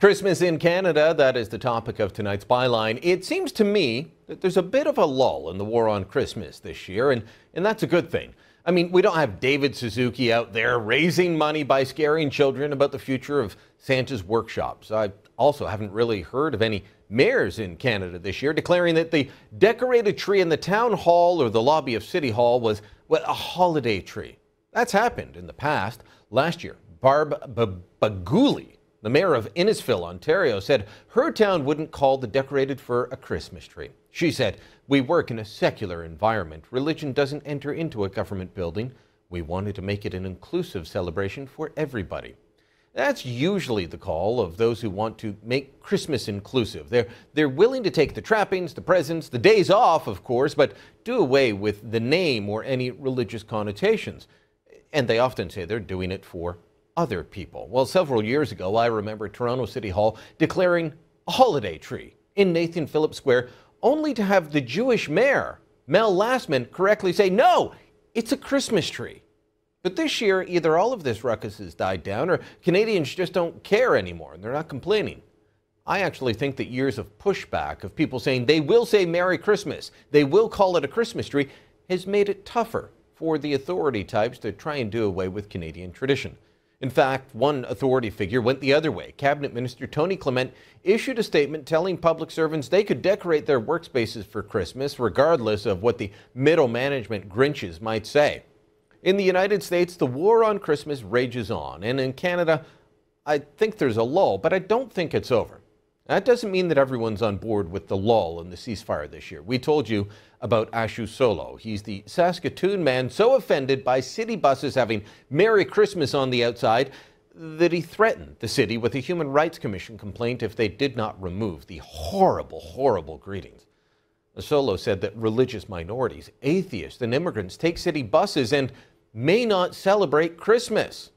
Christmas in Canada, that is the topic of tonight's Byline. It seems to me that there's a bit of a lull in the war on Christmas this year, and that's a good thing. I mean, we don't have David Suzuki out there raising money by scaring children about the future of Santa's workshops. I also haven't really heard of any mayors in Canada this year declaring that the decorated tree in the town hall or the lobby of City Hall was, well, a holiday tree. That's happened in the past. Last year, Barb Bagouli, the mayor of Innisfil, Ontario, said her town wouldn't call the decorated fir a Christmas tree. She said, "We work in a secular environment. Religion doesn't enter into a government building. We wanted to make it an inclusive celebration for everybody." That's usually the call of those who want to make Christmas inclusive. They're willing to take the trappings, the presents, the days off, of course, but do away with the name or any religious connotations. And they often say they're doing it for other people. Well, several years ago, I remember Toronto City Hall declaring a holiday tree in Nathan Phillips Square, only to have the Jewish mayor, Mel Lastman, correctly say, no, it's a Christmas tree. But this year, either all of this ruckus has died down or Canadians just don't care anymore and they're not complaining. I actually think that years of pushback of people saying they will say Merry Christmas, they will call it a Christmas tree, has made it tougher for the authority types to try and do away with Canadian tradition. In fact, one authority figure went the other way. Cabinet Minister Tony Clement issued a statement telling public servants they could decorate their workspaces for Christmas regardless of what the middle management Grinches might say. In the United States, the war on Christmas rages on, and in Canada, I think there's a lull, but I don't think it's over. That doesn't mean that everyone's on board with the lull and the ceasefire this year. We told you about Ashu Solo. He's the Saskatoon man so offended by city buses having Merry Christmas on the outside that he threatened the city with a Human Rights Commission complaint if they did not remove the horrible, horrible greetings. Solo said that religious minorities, atheists, and immigrants take city buses and may not celebrate Christmas.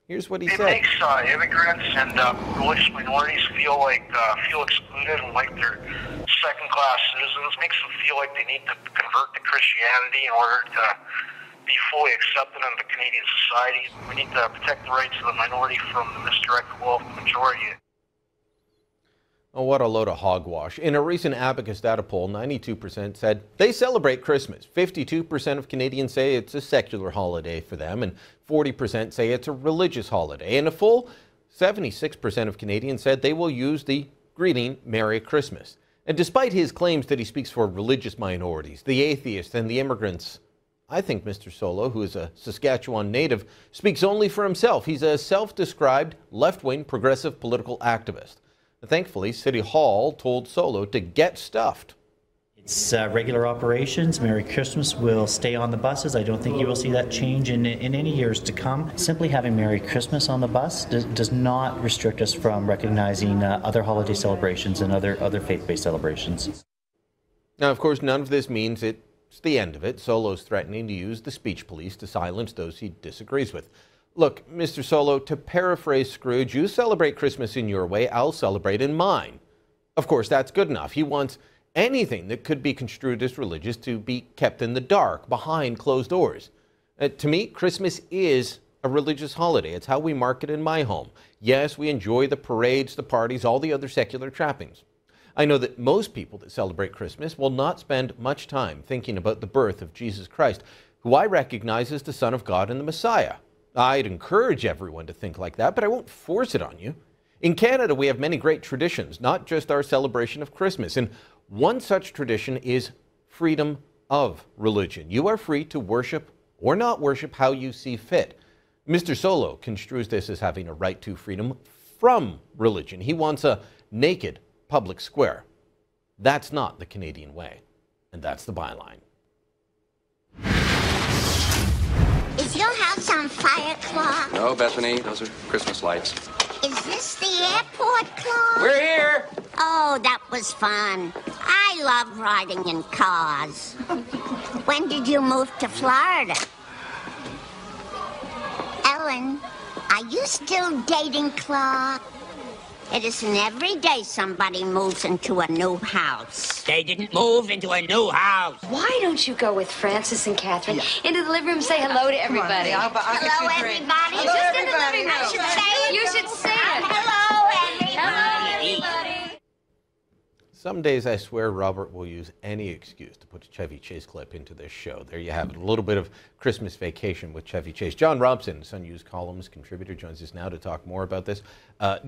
Here's what he said. It makes immigrants and religious minorities feel excluded and like they're second-class citizens. Makes them feel like they need to convert to Christianity in order to be fully accepted into Canadian society. We need to protect the rights of the minority from the misdirected will of the majority. Oh, what a load of hogwash. In a recent Abacus data poll, 92% said they celebrate Christmas. 52% of Canadians say it's a secular holiday for them, and 40% say it's a religious holiday. And a full 76% of Canadians said they will use the greeting Merry Christmas. And despite his claims that he speaks for religious minorities, the atheists, and the immigrants, I think Mr. Solo, who is a Saskatchewan native, speaks only for himself. He's a self-described left-wing progressive political activist. Thankfully, City Hall told Solo to get stuffed. It's regular operations. Merry Christmas will stay on the buses. I don't think you will see that change in any years to come. Simply having Merry Christmas on the bus does not restrict us from recognizing other holiday celebrations and other faith-based celebrations. Now, of course, none of this means it's the end of it. Solo's threatening to use the speech police to silence those he disagrees with. Look, Mr. Solo, to paraphrase Scrooge, you celebrate Christmas in your way, I'll celebrate in mine. Of course, that's good enough. He wants anything that could be construed as religious to be kept in the dark, behind closed doors. To me, Christmas is a religious holiday. It's how we mark it in my home. Yes, we enjoy the parades, the parties, all the other secular trappings. I know that most people that celebrate Christmas will not spend much time thinking about the birth of Jesus Christ, who I recognize as the Son of God and the Messiah. I'd encourage everyone to think like that, but I won't force it on you. In Canada, we have many great traditions, not just our celebration of Christmas. And one such tradition is freedom of religion. You are free to worship or not worship how you see fit. Mr. Solo construes this as having a right to freedom from religion. He wants a naked public square. That's not the Canadian way. And that's the Byline. Is your house on fire, Clark? No, Bethany, those are Christmas lights. Is this the airport, Clark? We're here! Oh, that was fun. I love riding in cars. When did you move to Florida? Ellen, are you still dating Clark? It isn't every day somebody moves into a new house. They didn't move into a new house. Why don't you go with Francis and Catherine into the living room and say hello to everybody? Hello, everybody. Just in the living room. I should say it. You should say it. Hello, everybody. Hello. Some days I swear Robert will use any excuse to put a Chevy Chase clip into this show. There you have it, a little bit of Christmas vacation with Chevy Chase. John Robson, Sun News columnist, contributor, joins us now to talk more about this.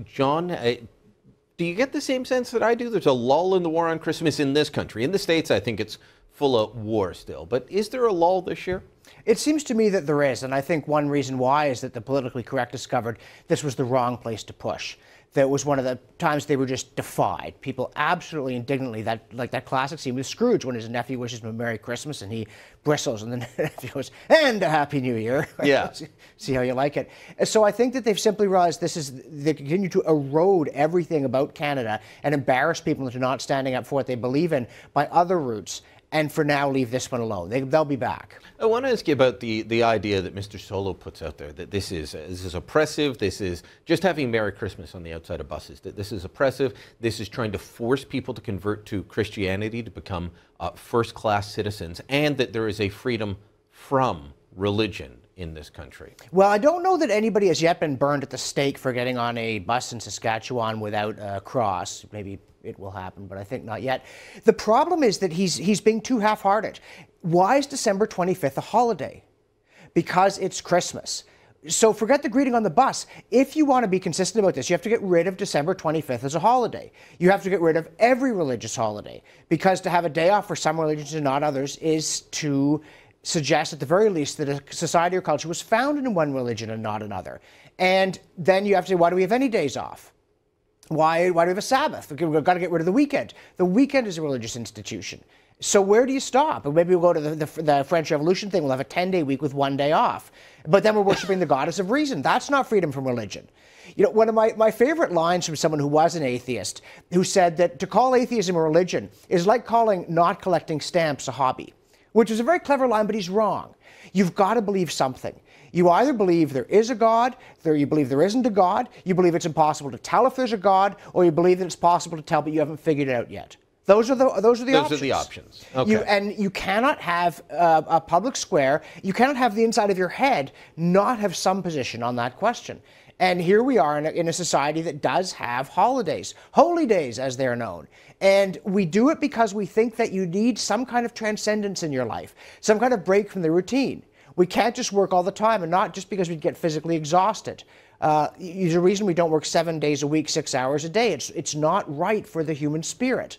John, do you get the same sense that I do? There's a lull in the war on Christmas in this country. In the States, I think it's full of war still. But is there a lull this year? It seems to me that there is, and I think one reason why is that the politically correct discovered this was the wrong place to push. That was one of the times they were just defied. People absolutely indignantly, like that classic scene with Scrooge when his nephew wishes him a Merry Christmas and he bristles and the nephew goes, and a Happy New Year. Yeah. See how you like it. So I think that they've simply realized they continue to erode everything about Canada and embarrass people into not standing up for what they believe in by other routes. And for now, leave this one alone. They'll be back. I want to ask you about the idea that Mr. Solo puts out there, that this is oppressive, this is just having Merry Christmas on the outside of buses, that this is oppressive, this is trying to force people to convert to Christianity, to become first-class citizens, and that there is a freedom from religion in this country. Well, I don't know that anybody has yet been burned at the stake for getting on a bus in Saskatchewan without a cross. Maybe it will happen, but I think not yet. The problem is that he's being too half-hearted. Why is December 25th a holiday? Because it's Christmas. So forget the greeting on the bus. If you want to be consistent about this, you have to get rid of December 25th as a holiday. You have to get rid of every religious holiday, because to have a day off for some religions and not others is to suggest at the very least that a society or culture was founded in one religion and not another. And then you have to say, why do we have any days off? Why do we have a Sabbath? We've got to get rid of the weekend. The weekend is a religious institution. So where do you stop? Maybe we'll go to the French Revolution thing. We'll have a 10-day week with 1 day off. But then we're worshiping the goddess of reason. That's not freedom from religion. You know, one of my favorite lines from someone who was an atheist, who said that to call atheism a religion is like calling not collecting stamps a hobby, which is a very clever line, but he's wrong. You've got to believe something. You either believe there is a God, or you believe there isn't a God, you believe it's impossible to tell if there's a God, or you believe that it's possible to tell but you haven't figured it out yet. Those are the options. Those are the options. Okay. You cannot have a public square, you cannot have the inside of your head not have some position on that question. And here we are in a society that does have holidays, holy days as they're known. And we do it because we think that you need some kind of transcendence in your life, some kind of break from the routine. We can't just work all the time, and not just because we'd get physically exhausted. There's a reason we don't work 7 days a week, 6 hours a day. It's not right for the human spirit.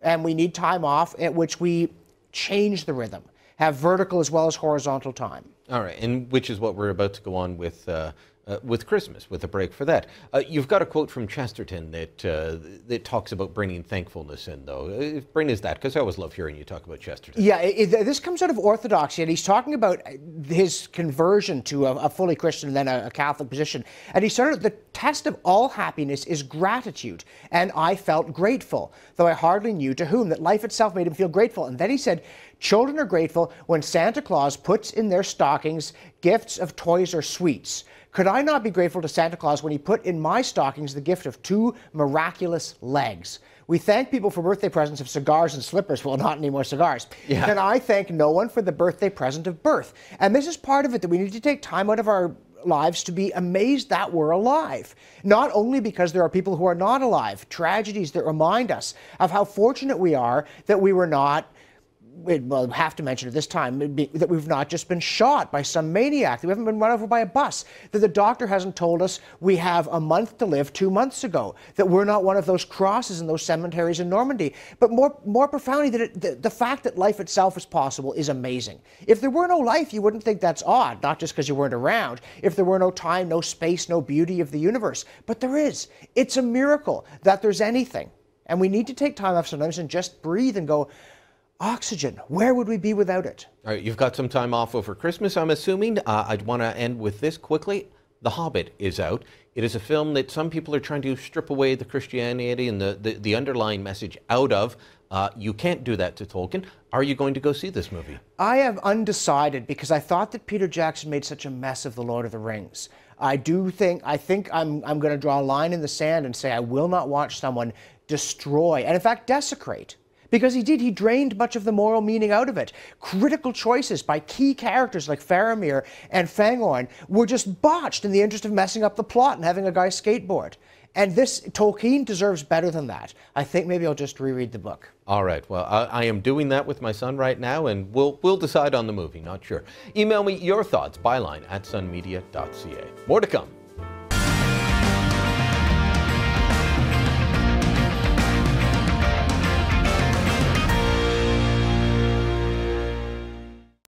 And we need time off at which we change the rhythm, have vertical as well as horizontal time. All right, and which is what we're about to go on with Christmas, with a break for that. You've got a quote from Chesterton that talks about bringing thankfulness in, though. Bring us that, because I always love hearing you talk about Chesterton. Yeah, this comes out of orthodoxy, and he's talking about his conversion to a fully Christian and then a Catholic position. And he started, the test of all happiness is gratitude, and I felt grateful, though I hardly knew to whom, that life itself made him feel grateful. And then he said, children are grateful when Santa Claus puts in their stockings gifts of toys or sweets. Could I not be grateful to Santa Claus when he put in my stockings the gift of 2 miraculous legs? We thank people for birthday presents of cigars and slippers. Well, not any more cigars. Yeah. Can I thank no one for the birthday present of birth? And this is part of it, that we need to take time out of our lives to be amazed that we're alive. Not only because there are people who are not alive, tragedies that remind us of how fortunate we are that we were not, well, I have to mention at this time that we've not just been shot by some maniac, that we haven't been run over by a bus, that the doctor hasn't told us we have a month to live 2 months ago, that we're not one of those crosses in those cemeteries in Normandy. But more profoundly, that the fact that life itself is possible is amazing. If there were no life, you wouldn't think that's odd, not just because you weren't around. If there were no time, no space, no beauty of the universe. But there is. It's a miracle that there's anything. And we need to take time off sometimes and just breathe and go, oxygen, where would we be without it? All right, you've got some time off over Christmas, I'm assuming. I'd want to end with this quickly. The Hobbit is out. It is a film that some people are trying to strip away the Christianity and the underlying message out of. You can't do that to Tolkien. Are you going to go see this movie? I have undecided, because I thought that Peter Jackson made such a mess of The Lord of the Rings. I think I'm going to draw a line in the sand and say I will not watch someone destroy, and in fact desecrate, Because he did. He drained much of the moral meaning out of it. Critical choices by key characters like Faramir and Fangorn were just botched in the interest of messing up the plot and having a guy skateboard. And this, Tolkien deserves better than that. I think maybe I'll just reread the book. All right. Well, I am doing that with my son right now, and we'll decide on the movie. Not sure. Email me your thoughts, byline@sunmedia.ca. More to come.